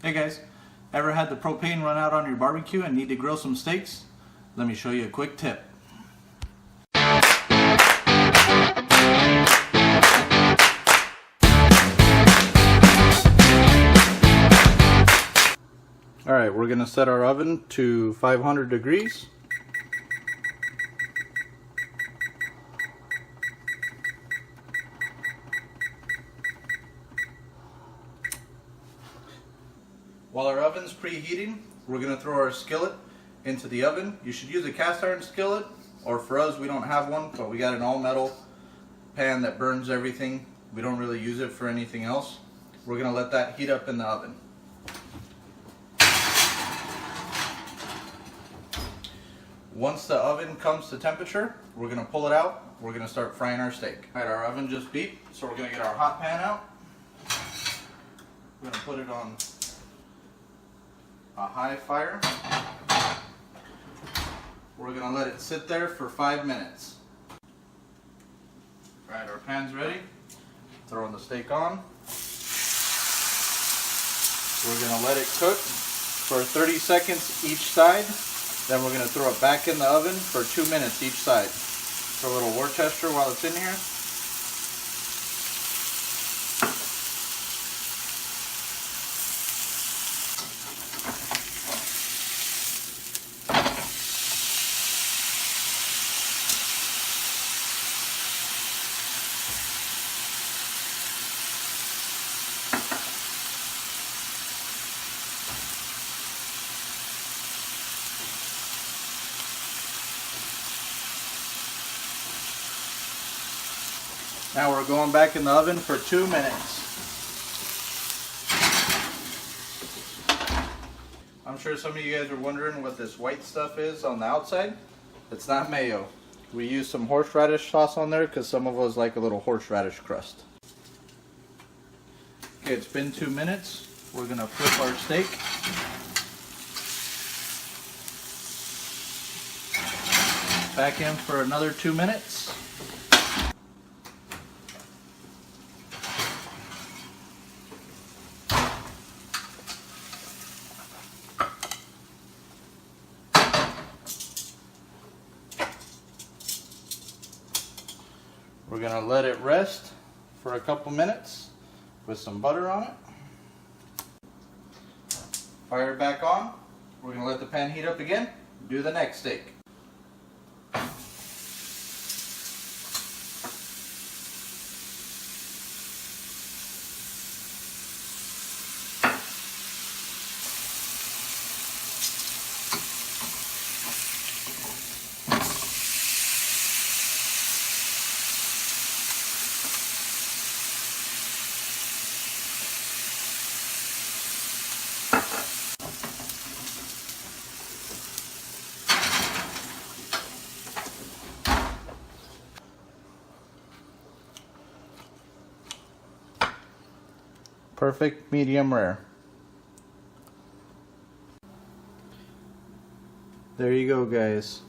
Hey guys, ever had the propane run out on your barbecue and need to grill some steaks? Let me show you a quick tip. Alright, we're going to set our oven to 500 degrees. While our oven's preheating, we're going to throw our skillet into the oven. You should use a cast iron skillet, or for us, we don't have one, but we got an all metal pan that burns everything. We don't really use it for anything else. We're going to let that heat up in the oven. Once the oven comes to temperature, we're going to pull it out. We're going to start frying our steak. Alright, our oven just beeped, so we're going to get our hot pan out. We're going to put it on a high fire. We're going to let it sit there for 5 minutes. Alright, our pan's ready. Throwing the steak on. We're going to let it cook for 30 seconds each side. Then we're going to throw it back in the oven for 2 minutes each side. Throw a little Worcester while it's in here. Now we're going back in the oven for 2 minutes. I'm sure some of you guys are wondering what this white stuff is on the outside. It's not mayo. We use some horseradish sauce on there because some of us like a little horseradish crust. Okay, it's been 2 minutes. We're going to flip our steak. Back in for another 2 minutes. We're going to let it rest for a couple minutes with some butter on it. Fire it back on. We're going to let the pan heat up again. Do the next steak. Perfect medium rare. There you go, guys.